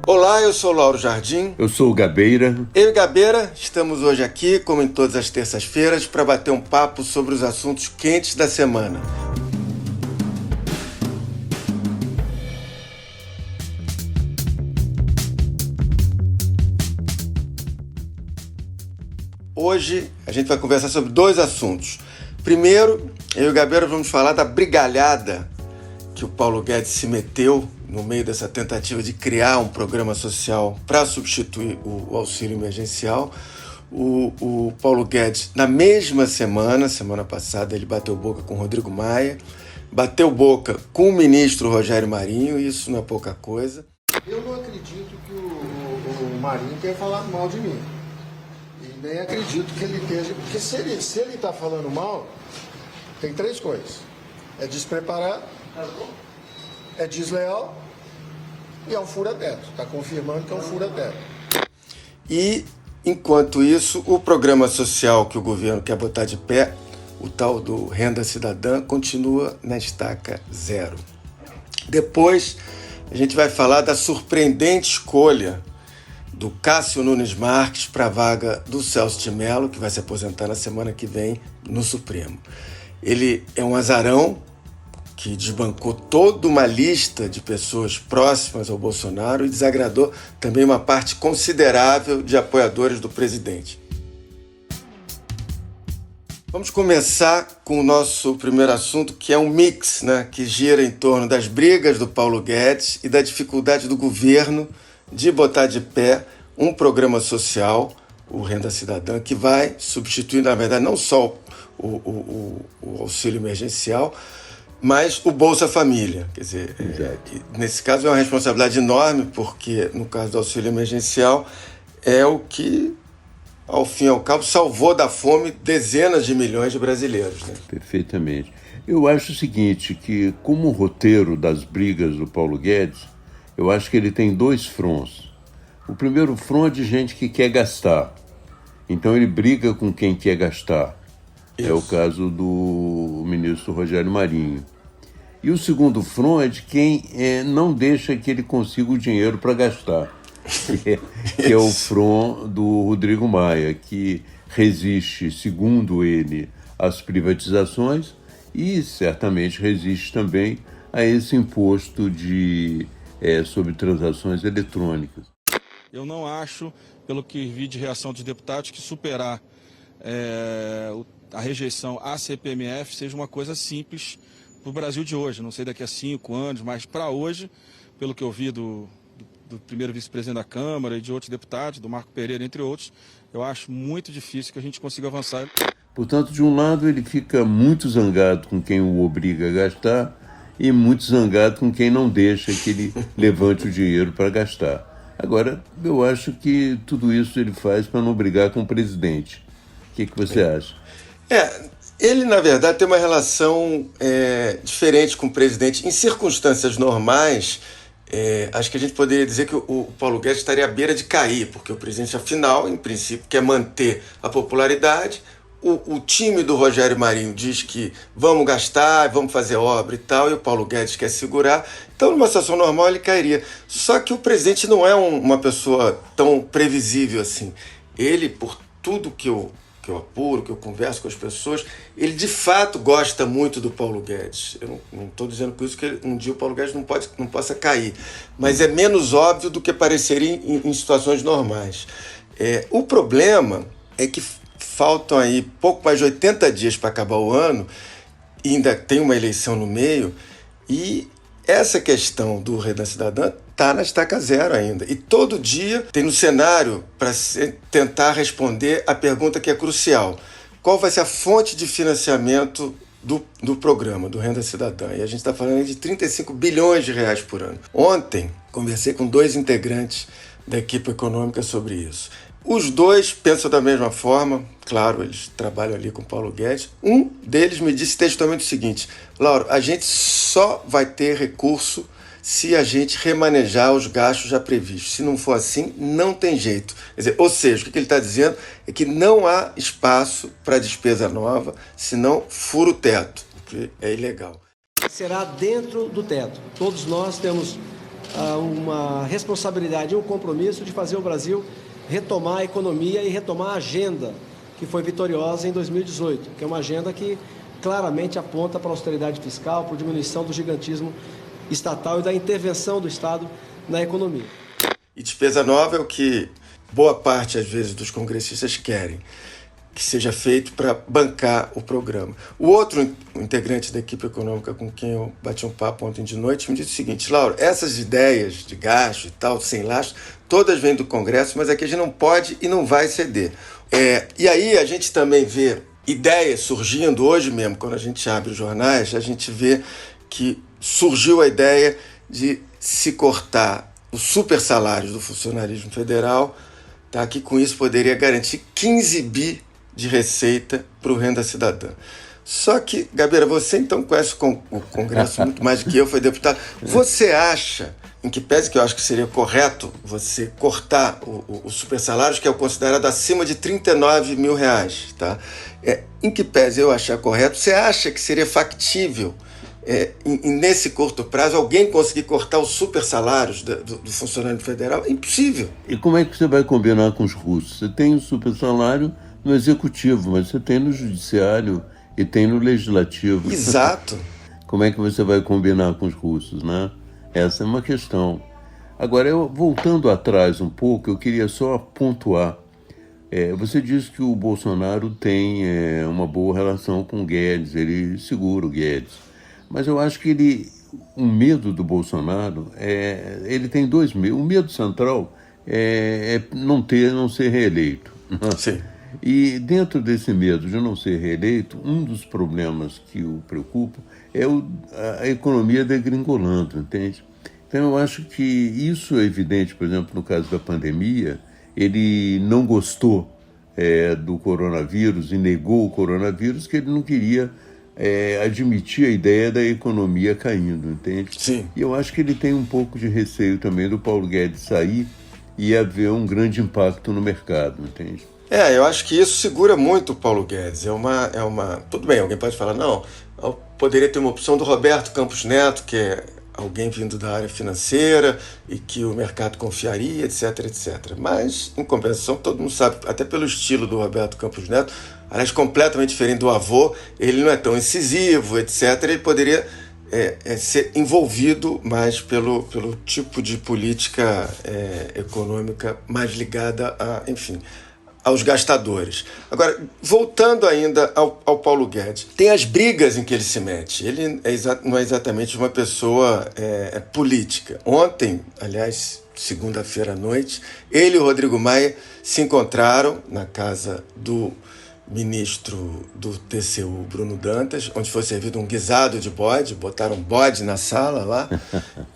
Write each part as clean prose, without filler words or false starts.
Olá, eu sou Lauro Jardim. Eu sou o Gabeira. Eu e Gabeira estamos hoje aqui, como em todas as terças-feiras, para bater um papo sobre os assuntos quentes da semana. Hoje a gente vai conversar sobre dois assuntos. Primeiro, eu e o Gabeira vamos falar da brigalhada que o Paulo Guedes se meteu no meio dessa tentativa de criar um programa social para substituir o auxílio emergencial. O Paulo Guedes, na mesma semana passada, ele bateu boca com o Rodrigo Maia, bateu boca com o ministro Rogério Marinho, e isso não é pouca coisa. Eu não acredito que o Marinho tenha falado mal de mim. E nem acredito que ele esteja... Porque se ele está falando mal, tem três coisas. É despreparado, é desleal e é um fura-teto. Está confirmando que é um fura-teto. E, enquanto isso, o programa social que o governo quer botar de pé, o tal do Renda Cidadã, continua na estaca zero. Depois, a gente vai falar da surpreendente escolha do Cássio Nunes Marques para a vaga do Celso de Mello, que vai se aposentar na semana que vem no Supremo. Ele é um azarão que desbancou toda uma lista de pessoas próximas ao Bolsonaro e desagradou também uma parte considerável de apoiadores do presidente. Vamos começar com o nosso primeiro assunto, que é um mix, que gira em torno das brigas do Paulo Guedes e da dificuldade do governo de botar de pé um programa social, o Renda Cidadã, que vai substituir, na verdade, não só o auxílio emergencial, mas o Bolsa Família. Quer dizer, nesse caso é uma responsabilidade enorme, porque no caso do auxílio emergencial é o que, ao fim e ao cabo, salvou da fome dezenas de milhões de brasileiros. Perfeitamente. Eu acho o seguinte, que como roteiro das brigas do Paulo Guedes, eu acho que ele tem dois fronts. O primeiro front é de gente que quer gastar. Então ele briga com quem quer gastar. Isso. É o caso do ministro Rogério Marinho. E o segundo front é de quem não deixa que ele consiga o dinheiro para gastar. Que é o front do Rodrigo Maia, que resiste, segundo ele, às privatizações e certamente resiste também a esse imposto sobre transações eletrônicas. Eu não acho, pelo que vi de reação dos deputados, que superar a rejeição à CPMF seja uma coisa simples para o Brasil de hoje. Não sei daqui a 5 anos, mas para hoje, pelo que eu vi do primeiro vice-presidente da Câmara e de outros deputados, do Marco Pereira, entre outros, eu acho muito difícil que a gente consiga avançar. Portanto, de um lado, ele fica muito zangado com quem o obriga a gastar e muito zangado com quem não deixa que ele levante o dinheiro para gastar. Agora, eu acho que tudo isso ele faz para não brigar com o presidente. O que você acha? Ele, na verdade, tem uma relação diferente com o presidente. Em circunstâncias normais, acho que a gente poderia dizer que o Paulo Guedes estaria à beira de cair, porque o presidente, afinal, em princípio, quer manter a popularidade. O time do Rogério Marinho diz que vamos gastar, vamos fazer obra e tal, e o Paulo Guedes quer segurar. Então, numa situação normal, ele cairia. Só que o presidente não é uma pessoa tão previsível assim. Ele, por tudo que eu apuro, que eu converso com as pessoas, ele de fato gosta muito do Paulo Guedes. Eu não estou dizendo com isso que um dia o Paulo Guedes não possa cair, mas é menos óbvio do que pareceria em situações normais. O problema é que faltam aí pouco mais de 80 dias para acabar o ano, e ainda tem uma eleição no meio, e essa questão do Renda Cidadã está na estaca zero ainda. E todo dia tem no cenário para tentar responder a pergunta que é crucial. Qual vai ser a fonte de financiamento do programa, do Renda Cidadã? E a gente está falando de 35 bilhões de reais por ano. Ontem, conversei com 2 integrantes da equipe econômica sobre isso. Os dois pensam da mesma forma, claro, eles trabalham ali com o Paulo Guedes. Um deles me disse textualmente o seguinte: Lauro, a gente só vai ter recurso se a gente remanejar os gastos já previstos. Se não for assim, não tem jeito. Quer dizer, ou seja, o que ele está dizendo é que não há espaço para despesa nova, senão fura o teto, que é ilegal. Será dentro do teto. Todos nós temos uma responsabilidade e um compromisso de fazer o Brasil retomar a economia e retomar a agenda que foi vitoriosa em 2018, que é uma agenda que claramente aponta para a austeridade fiscal, para a diminuição do gigantismo estatal e da intervenção do Estado na economia. E despesa nova é o que boa parte, às vezes, dos congressistas querem que seja feito para bancar o programa. O outro integrante da equipe econômica com quem eu bati um papo ontem de noite me disse o seguinte: Lauro, essas ideias de gasto e tal, sem lastro, todas vêm do Congresso, mas aqui a gente não pode e não vai ceder. E aí a gente também vê ideias surgindo hoje mesmo, quando a gente abre os jornais, a gente vê que surgiu a ideia de se cortar os super salários do funcionalismo federal, tá? Que com isso poderia garantir 15 bi de receita para o Renda Cidadã. Só que, Gabeira, você então conhece o Congresso muito mais do que eu, foi deputado. Você acha, em que pese que eu acho que seria correto você cortar os super salários, que é o considerado acima de R$39 mil, tá? Em que pese eu achar correto, você acha que seria factível, nesse curto prazo, alguém conseguir cortar os super salários do funcionário federal? É impossível. E como é que você vai combinar com os russos? Você tem o super salário no executivo, mas você tem no judiciário e tem no legislativo. Exato. Como é que você vai combinar com os russos, né? Essa é uma questão. Agora, voltando atrás um pouco, eu queria só pontuar. Você disse que o Bolsonaro tem uma boa relação com o Guedes, ele segura o Guedes. Mas eu acho que o medo do Bolsonaro, ele tem dois medos. O medo central é não ser reeleito. Sim. E dentro desse medo de não ser reeleito, um dos problemas que o preocupa é a economia degringolando, entende? Então eu acho que isso é evidente, por exemplo, no caso da pandemia, ele não gostou do coronavírus e negou o coronavírus, que ele não queria admitir a ideia da economia caindo, entende? Sim. E eu acho que ele tem um pouco de receio também do Paulo Guedes sair e haver um grande impacto no mercado, entende? Eu acho que isso segura muito o Paulo Guedes. Tudo bem, alguém pode falar, não, poderia ter uma opção do Roberto Campos Neto, que é alguém vindo da área financeira e que o mercado confiaria, etc, etc. Mas, em compensação, todo mundo sabe, até pelo estilo do Roberto Campos Neto, aliás, completamente diferente do avô, ele não é tão incisivo, etc. Ele poderia ser envolvido mais pelo tipo de política econômica mais ligada aos gastadores. Agora, voltando ainda ao Paulo Guedes, tem as brigas em que ele se mete. Ele não é exatamente uma pessoa política. Ontem, aliás, segunda-feira à noite, ele e o Rodrigo Maia se encontraram na casa do ministro do TCU, Bruno Dantas, onde foi servido um guisado de bode, botaram bode na sala lá,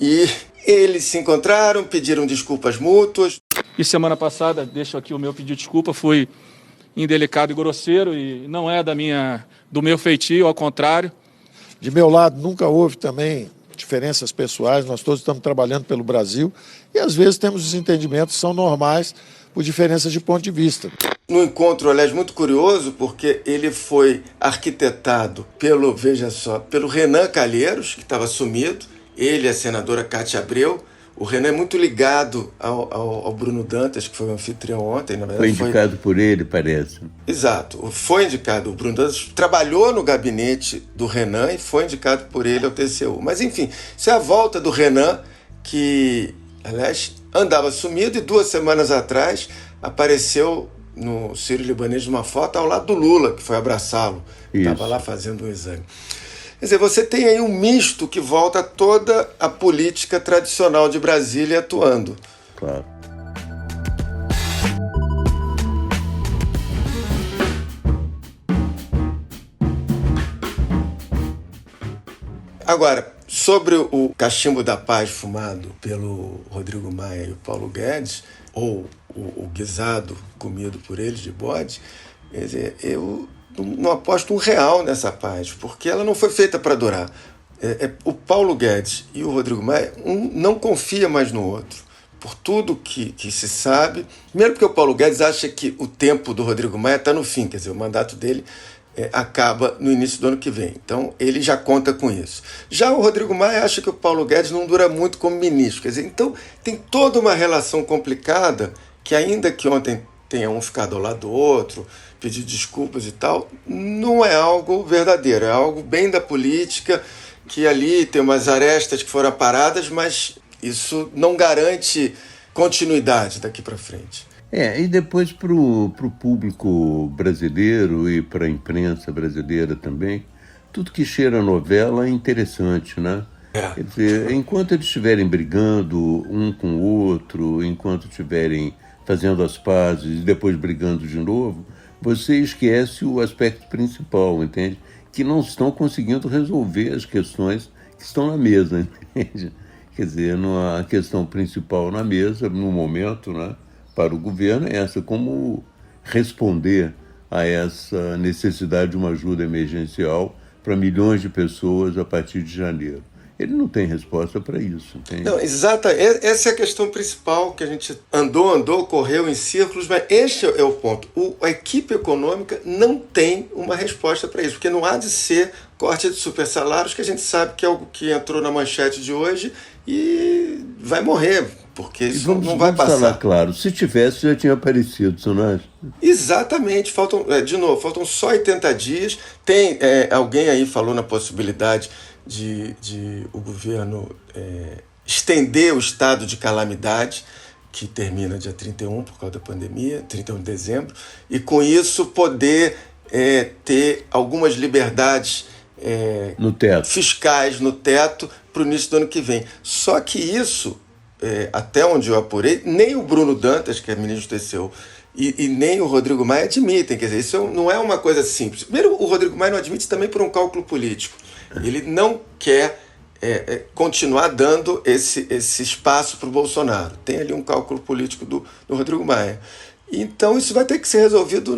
e eles se encontraram, pediram desculpas mútuas. E semana passada, deixo aqui o meu pedido de desculpa, fui indelicado e grosseiro e não é do meu feitio, ao contrário. De meu lado, nunca houve também diferenças pessoais, nós todos estamos trabalhando pelo Brasil e às vezes temos desentendimentos que são normais por diferenças de ponto de vista. No encontro, aliás, muito curioso, porque ele foi arquitetado pelo Renan Calheiros, que estava sumido, ele e a senadora Cátia Abreu. O Renan é muito ligado ao Bruno Dantas, que foi o anfitrião ontem. Na verdade, foi indicado por ele, parece. Exato, foi indicado. O Bruno Dantas trabalhou no gabinete do Renan e foi indicado por ele ao TCU. Mas, enfim, isso é a volta do Renan, que, aliás, andava sumido e 2 semanas atrás apareceu no Sírio-Libanês numa foto ao lado do Lula, que foi abraçá-lo. Estava lá fazendo um exame. Quer dizer, você tem aí um misto que volta toda a política tradicional de Brasília atuando. Claro. Agora, sobre o cachimbo da paz fumado pelo Rodrigo Maia e o Paulo Guedes, ou o guisado comido por eles de bode, quer dizer, eu não aposto R$1 nessa paz, porque ela não foi feita para durar. O Paulo Guedes e o Rodrigo Maia, um não confia mais no outro, por tudo que se sabe. Primeiro porque o Paulo Guedes acha que o tempo do Rodrigo Maia está no fim, quer dizer, o mandato dele acaba no início do ano que vem. Então, ele já conta com isso. Já o Rodrigo Maia acha que o Paulo Guedes não dura muito como ministro. Quer dizer, então, tem toda uma relação complicada que, ainda que ontem tenha um ficado ao lado do outro, pedir desculpas e tal, não é algo verdadeiro. É algo bem da política, que ali tem umas arestas que foram aparadas, mas isso não garante continuidade daqui para frente. E depois para o público brasileiro e para a imprensa brasileira também, tudo que cheira novela é interessante, né? Quer dizer, enquanto eles estiverem brigando um com o outro, enquanto estiverem fazendo as pazes e depois brigando de novo, você esquece o aspecto principal, entende? Que não estão conseguindo resolver as questões que estão na mesa, entende? Quer dizer, a questão principal na mesa, no momento, né, para o governo, é essa: como responder a essa necessidade de uma ajuda emergencial para milhões de pessoas a partir de janeiro. Ele não tem resposta para isso, entende? Não, exata. Essa é a questão principal, que a gente andou, correu em círculos, mas este é o ponto. A equipe econômica não tem uma resposta para isso, porque não há de ser corte de super salários, que a gente sabe que é algo que entrou na manchete de hoje e vai morrer, porque isso não vai passar. Vamos falar claro, se tivesse já tinha aparecido, você não acha? Exatamente, faltam só 80 dias. Tem alguém aí falou na possibilidade de o governo estender o estado de calamidade, que termina dia 31 por causa da pandemia, 31 de dezembro, e com isso poder ter algumas liberdades no teto. Fiscais no teto para o início do ano que vem. Só que isso, até onde eu apurei, nem o Bruno Dantas, que é ministro do TCU, e nem o Rodrigo Maia admitem. Quer dizer, isso não é uma coisa simples. Primeiro, o Rodrigo Maia não admite também por um cálculo político. Ele não quer continuar dando esse espaço para o Bolsonaro. Tem ali um cálculo político do Rodrigo Maia. Então isso vai ter que ser resolvido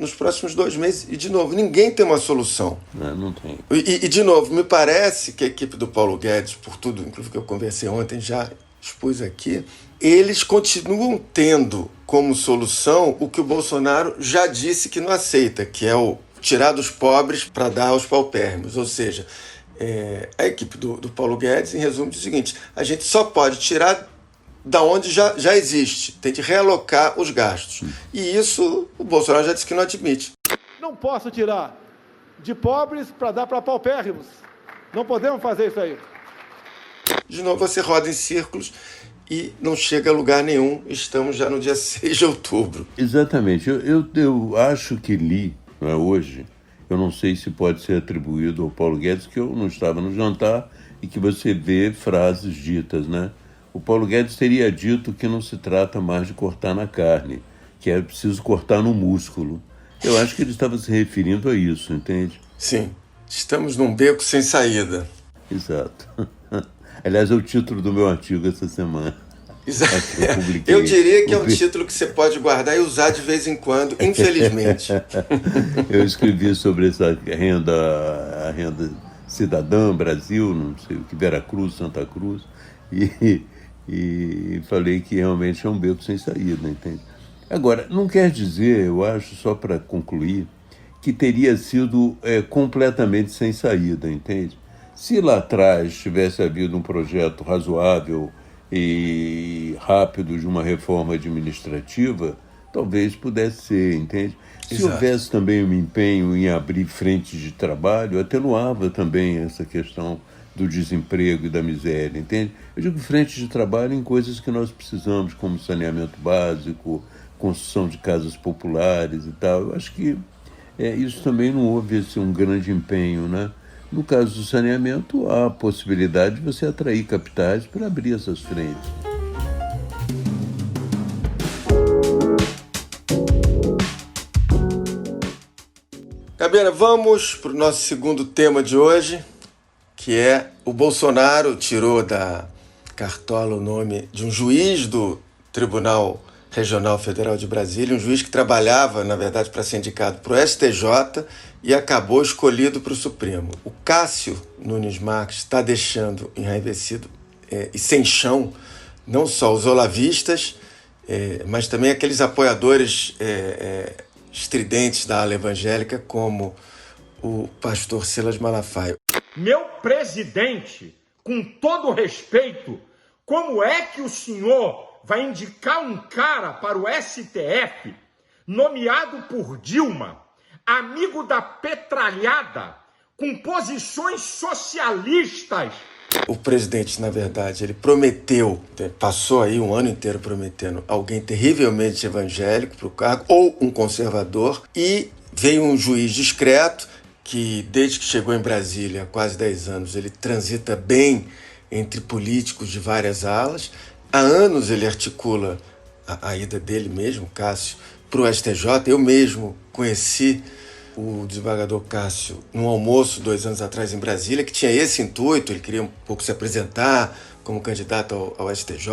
nos próximos 2 meses. E, de novo, ninguém tem uma solução. Não tem. E, de novo, me parece que a equipe do Paulo Guedes, por tudo, inclusive que eu conversei ontem, já expus aqui, eles continuam tendo como solução o que o Bolsonaro já disse que não aceita, que é o tirar dos pobres para dar aos paupérrimos. Ou seja, a equipe do Paulo Guedes, em resumo, diz o seguinte: a gente só pode tirar da onde já existe, tem de realocar os gastos. E isso o Bolsonaro já disse que não admite. Não posso tirar de pobres para dar para paupérrimos. Não podemos fazer isso aí. De novo você roda em círculos e não chega a lugar nenhum. Estamos já no dia 6 de outubro. Exatamente. Eu acho que li, não é, hoje, eu não sei se pode ser atribuído ao Paulo Guedes, que eu não estava no jantar e que você vê frases ditas, né? O Paulo Guedes teria dito que não se trata mais de cortar na carne, que é preciso cortar no músculo. Eu acho que ele estava se referindo a isso, entende? Sim, estamos num beco sem saída. Exato. Aliás, é o título do meu artigo essa semana. Eu diria que é um título que você pode guardar e usar de vez em quando, infelizmente. Eu escrevi sobre essa a renda cidadã, Brasil, não sei o que, Veracruz, Santa Cruz, e falei que realmente é um beco sem saída, entende? Agora, não quer dizer, eu acho, só para concluir, que teria sido completamente sem saída, entende? Se lá atrás tivesse havido um projeto razoável e rápido de uma reforma administrativa, talvez pudesse ser, entende? Se Exato. Houvesse também um empenho em abrir frentes de trabalho, atenuava também essa questão do desemprego e da miséria, entende? Eu digo frentes de trabalho em coisas que nós precisamos, como saneamento básico, construção de casas populares e tal. Eu acho que isso também não houve um grande empenho, né? No caso do saneamento, há a possibilidade de você atrair capitais para abrir essas frentes. Gabriela, vamos para o nosso segundo tema de hoje, que é o Bolsonaro tirou da cartola o nome de um juiz do Tribunal Regional Federal de Brasília, um juiz que trabalhava, na verdade, para ser indicado para o STJ e acabou escolhido para o Supremo. O Cássio Nunes Marques está deixando enraivecido e sem chão não só os olavistas, mas também aqueles apoiadores estridentes da ala evangélica, como o pastor Silas Malafaia. Meu presidente, com todo respeito, como é que o senhor vai indicar um cara para o STF, nomeado por Dilma, amigo da petralhada, com posições socialistas? O presidente, na verdade, ele prometeu, passou aí um ano inteiro prometendo alguém terrivelmente evangélico para o cargo, ou um conservador, e veio um juiz discreto, que desde que chegou em Brasília há quase 10 anos, ele transita bem entre políticos de várias alas. Há anos ele articula a ida dele mesmo, Cássio, para o STJ. Eu mesmo conheci o desembargador Cássio num almoço 2 anos atrás em Brasília, que tinha esse intuito, ele queria um pouco se apresentar como candidato ao STJ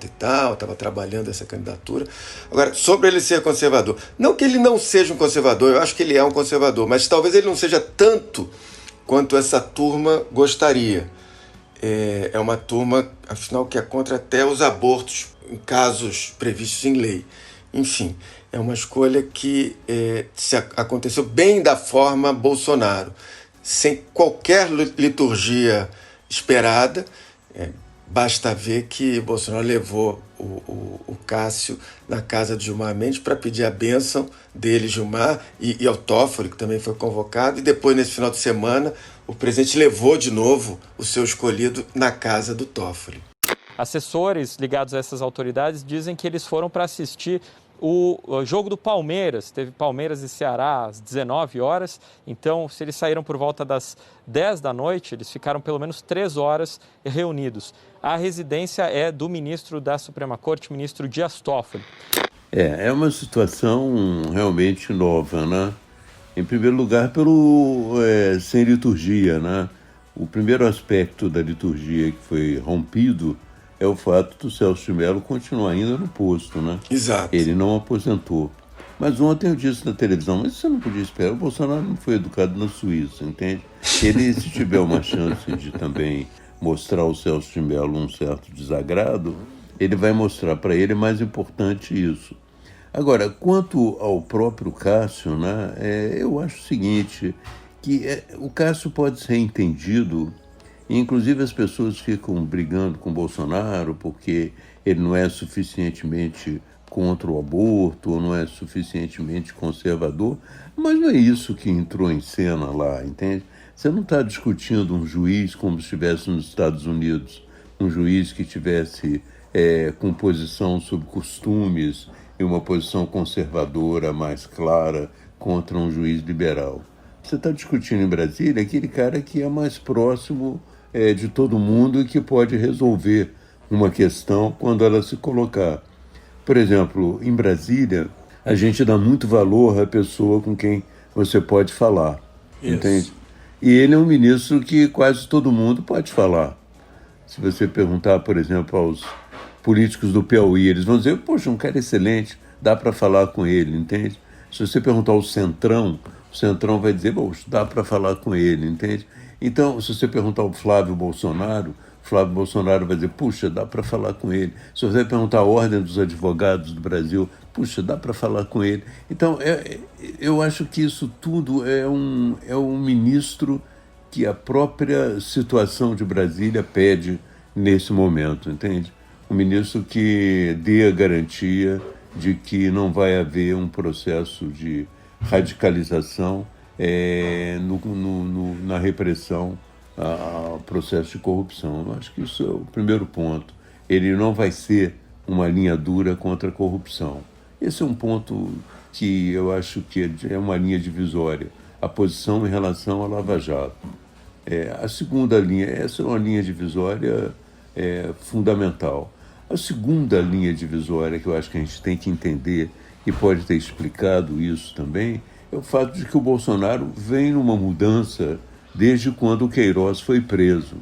e tal, estava trabalhando essa candidatura. Agora, sobre ele ser conservador, não que ele não seja um conservador, eu acho que ele é um conservador, mas talvez ele não seja tanto quanto essa turma gostaria. É uma turma, afinal, que é contra até os abortos em casos previstos em lei. Enfim, é uma escolha que aconteceu bem da forma Bolsonaro, sem qualquer liturgia esperada. Basta ver que Bolsonaro levou o Cássio na casa de Gilmar Mendes para pedir a bênção dele, Gilmar, e ao Toffoli, que também foi convocado, e depois, nesse final de semana, o presidente levou de novo o seu escolhido na casa do Toffoli. Assessores ligados a essas autoridades dizem que eles foram para assistir o jogo do Palmeiras. Teve Palmeiras e Ceará às 19 horas, então se eles saíram por volta das 10 da noite, eles ficaram pelo menos 3 horas reunidos. A residência é do ministro da Suprema Corte, ministro Dias Toffoli. É uma situação realmente nova, né? Em primeiro lugar, sem liturgia, né? O primeiro aspecto da liturgia que foi rompido é o fato do Celso de Mello continuar ainda no posto, né? Exato. Ele não aposentou. Mas ontem eu disse na televisão, mas você não podia esperar, o Bolsonaro não foi educado na Suíça, entende? Ele, se tiver uma chance de também mostrar ao Celso de Mello um certo desagrado, ele vai mostrar para ele, mais importante isso. Agora, quanto ao próprio Cássio, né, eu acho o seguinte, que o Cássio pode ser entendido, e inclusive as pessoas ficam brigando com o Bolsonaro porque ele não é suficientemente contra o aborto, ou não é suficientemente conservador, mas não é isso que entrou em cena lá, entende? Você não está discutindo um juiz como se estivesse nos Estados Unidos, um juiz que tivesse com posição sobre costumes e uma posição conservadora mais clara contra um juiz liberal. Você está discutindo em Brasília aquele cara que é mais próximo de todo mundo e que pode resolver uma questão quando ela se colocar. Por exemplo, em Brasília, a gente dá muito valor à pessoa com quem você pode falar, entende? E ele é um ministro que quase todo mundo pode falar. Se você perguntar, por exemplo, aos políticos do Piauí, eles vão dizer, poxa, um cara excelente, dá para falar com ele, entende? Se você perguntar ao Centrão, o Centrão vai dizer, poxa, dá para falar com ele, entende? Então, se você perguntar ao Flávio Bolsonaro vai dizer, puxa, dá para falar com ele. Se você perguntar à Ordem dos Advogados do Brasil, puxa, dá para falar com ele. Então, eu acho que isso tudo é um ministro que a própria situação de Brasília pede nesse momento, entende? Um ministro que dê a garantia de que não vai haver um processo de radicalização na repressão ao processo de corrupção. Eu acho que isso é o primeiro ponto. Ele não vai ser uma linha dura contra a corrupção. Esse é um ponto que eu acho que é uma linha divisória, a posição em relação à Lava Jato. A segunda linha, essa é uma linha divisória fundamental. A segunda linha divisória que eu acho que a gente tem que entender, e pode ter explicado isso também, é o fato de que o Bolsonaro vem numa mudança desde quando o Queiroz foi preso.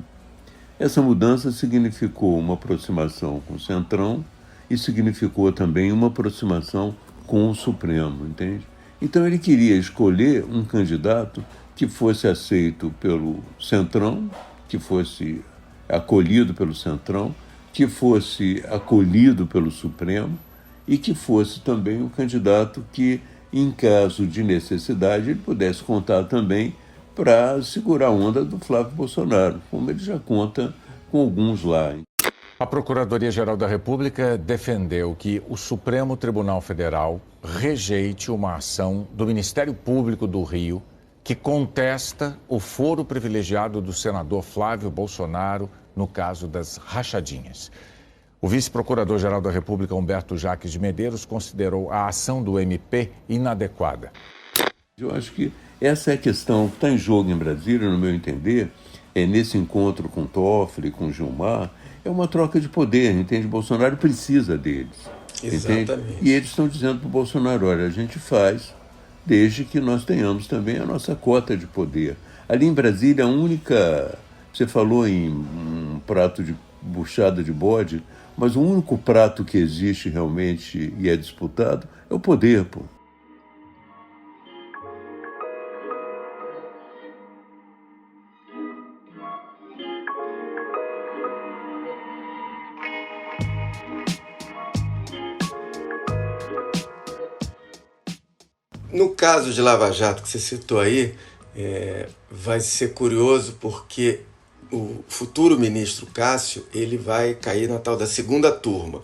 Essa mudança significou uma aproximação com o Centrão e significou também uma aproximação com o Supremo, entende? Então ele queria escolher um candidato que fosse aceito pelo Centrão, que fosse acolhido pelo Centrão, que fosse acolhido pelo Supremo e que fosse também um candidato que em caso de necessidade, ele pudesse contar também para segurar a onda do Flávio Bolsonaro, como ele já conta com alguns lá. A Procuradoria-Geral da República defendeu que o Supremo Tribunal Federal rejeite uma ação do Ministério Público do Rio que contesta o foro privilegiado do senador Flávio Bolsonaro no caso das rachadinhas. O vice-procurador-geral da República, Humberto Jacques de Medeiros, considerou a ação do MP inadequada. Eu acho que essa é a questão que está em jogo em Brasília, no meu entender, nesse encontro com Toffoli, com Gilmar, é uma troca de poder, entende? Bolsonaro precisa deles. Exatamente. Entende? E eles estão dizendo para o Bolsonaro, olha, a gente faz desde que nós tenhamos também a nossa cota de poder. Ali em Brasília, a única... Você falou em um prato de buchada de bode, mas o único prato que existe realmente e é disputado é o poder, pô. No caso de Lava Jato que você citou aí, vai ser curioso porque o futuro ministro Cássio ele vai cair na tal da segunda turma,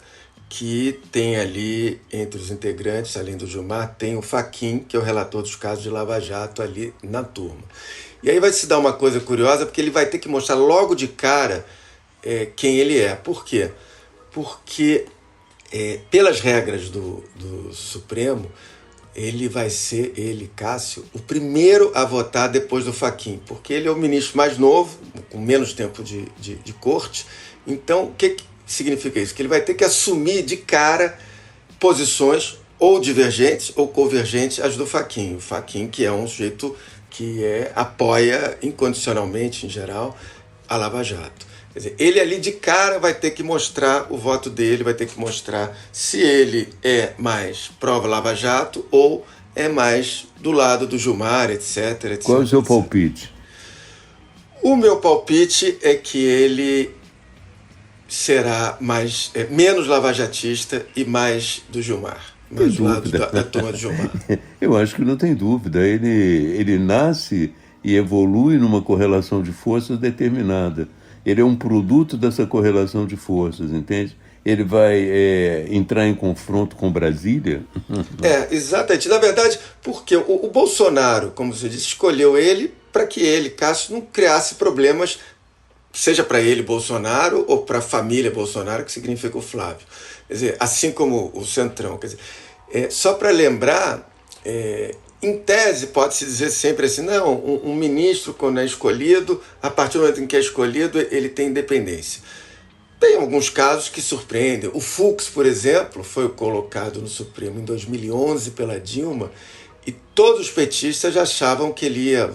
que tem ali entre os integrantes, além do Gilmar, tem o Fachin, que é o relator dos casos de Lava Jato ali na turma. E aí vai se dar uma coisa curiosa, porque ele vai ter que mostrar logo de cara quem ele é. Por quê? Porque pelas regras do Supremo, ele vai ser, Cássio, o primeiro a votar depois do Fachin, porque ele é o ministro mais novo, com menos tempo de corte. Então, o que significa isso? Que ele vai ter que assumir de cara posições ou divergentes ou convergentes às do Fachin. O Fachin, que é um sujeito que apoia incondicionalmente, em geral, a Lava Jato. Quer dizer, ele ali de cara vai ter que mostrar o voto dele, vai ter que mostrar se ele é mais pró-Lava Jato ou é mais do lado do Gilmar, etc. Qual é o seu palpite? O meu palpite é que ele será menos lavajatista e mais do Gilmar, mais do lado da turma do Gilmar. Eu acho que não tem dúvida. Ele nasce e evolui numa correlação de forças determinada. Ele é um produto dessa correlação de forças, entende? Ele vai entrar em confronto com Brasília? Exatamente. Na verdade, porque o Bolsonaro, como você disse, escolheu ele para que ele, Cássio, não criasse problemas, seja para ele, Bolsonaro, ou para a família Bolsonaro, que significa o Flávio. Quer dizer, assim como o Centrão. Quer dizer, só para lembrar... Em tese, pode-se dizer sempre assim, não, um ministro, quando é escolhido, a partir do momento em que é escolhido, ele tem independência. Tem alguns casos que surpreendem. O Fux, por exemplo, foi colocado no Supremo em 2011 pela Dilma e todos os petistas já achavam que ele ia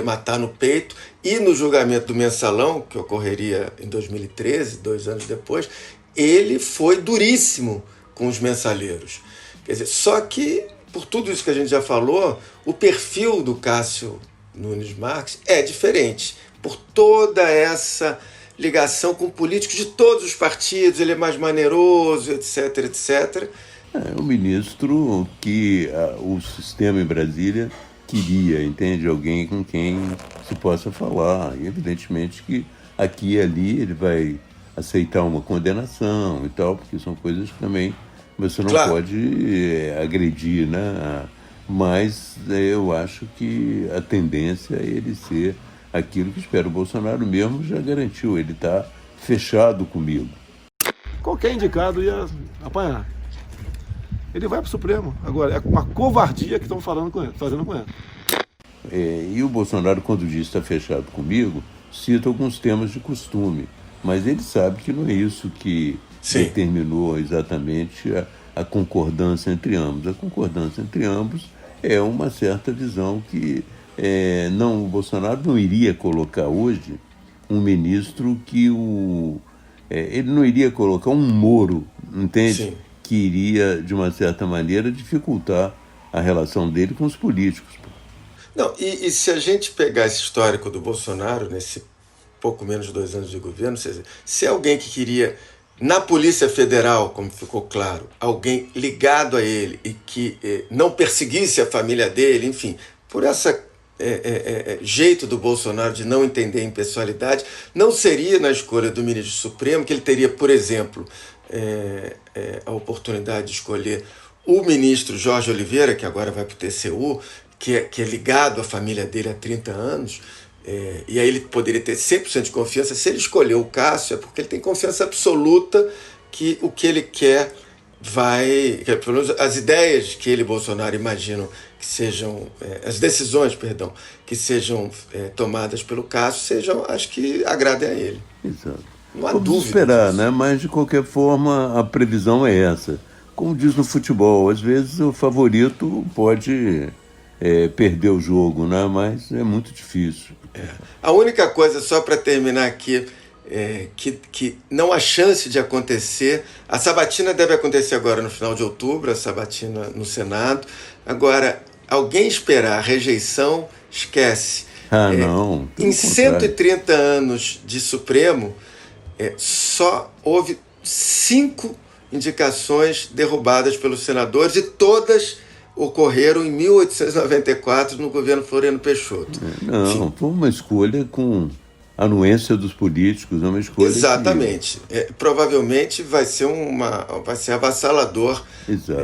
matar no peito, e no julgamento do Mensalão, que ocorreria em 2013, 2 anos depois, ele foi duríssimo com os mensaleiros. Quer dizer, só que por tudo isso que a gente já falou, o perfil do Cássio Nunes Marques é diferente. Por toda essa ligação com políticos de todos os partidos, ele é mais maneiroso, etc, etc. É um ministro que o sistema em Brasília queria, entende? Alguém com quem se possa falar. E evidentemente que aqui e ali ele vai aceitar uma condenação e tal, porque são coisas que também você não pode agredir, né? Mas eu acho que a tendência é ele ser aquilo que espera. O Bolsonaro mesmo já garantiu, ele está fechado comigo. Qualquer indicado ia apanhar. Ele vai para o Supremo. Agora, é uma covardia que estão fazendo com ele. E o Bolsonaro, quando diz está fechado comigo, cita alguns temas de costume. Mas ele sabe que não é isso que determinou exatamente a concordância entre ambos. A concordância entre ambos é uma certa visão que o Bolsonaro não iria colocar hoje um ministro que ele não iria colocar um Moro, entende? Sim. Que iria, de uma certa maneira, dificultar a relação dele com os políticos. Não, e se a gente pegar esse histórico do Bolsonaro, nesse pouco menos de 2 anos de governo, se é alguém que queria na Polícia Federal, como ficou claro, alguém ligado a ele e que não perseguisse a família dele, enfim, por essa jeito do Bolsonaro de não entender a impessoalidade, não seria na escolha do ministro Supremo que ele teria, por exemplo, a oportunidade de escolher o ministro Jorge Oliveira, que agora vai para o TCU, que é ligado à família dele há 30 anos, e aí ele poderia ter 100% de confiança. Se ele escolheu o Cássio, é porque ele tem confiança absoluta que o que ele quer pelo menos as ideias que ele e Bolsonaro imaginam que sejam, as decisões, perdão, que sejam tomadas pelo Cássio, sejam as que agradem a ele. Exato. Não há Vamos dúvida esperar, disso. né? Mas de qualquer forma a previsão é essa. Como diz no futebol, às vezes o favorito pode perder o jogo, né? Mas é muito difícil. A única coisa, só para terminar aqui, que não há chance de acontecer, a sabatina deve acontecer agora no final de outubro, a sabatina no Senado. Agora, alguém esperar a rejeição, esquece. Não. Em 130 anos de Supremo, só houve 5 indicações derrubadas pelos senadores e todas ocorreram em 1894 no governo Floriano Peixoto. Não, foi uma escolha com anuência dos políticos, é uma escolha. Exatamente. Provavelmente vai ser avassalador. Exato.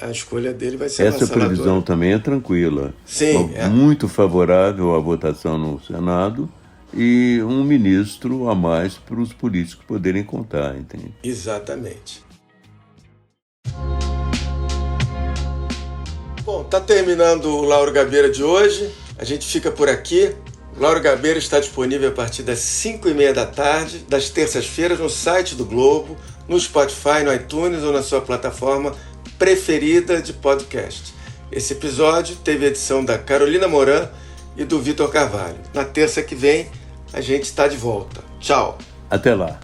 A escolha dele vai ser avassalador. Essa previsão também é tranquila. Sim. Muito favorável à votação no Senado e um ministro a mais para os políticos poderem contar, entende? Exatamente. Bom, está terminando o Lauro Gabeira de hoje. A gente fica por aqui. O Lauro Gabeira está disponível a partir das 5h30 da tarde, das terças-feiras, no site do Globo, no Spotify, no iTunes ou na sua plataforma preferida de podcast. Esse episódio teve a edição da Carolina Moran e do Vitor Carvalho. Na terça que vem, a gente está de volta. Tchau. Até lá.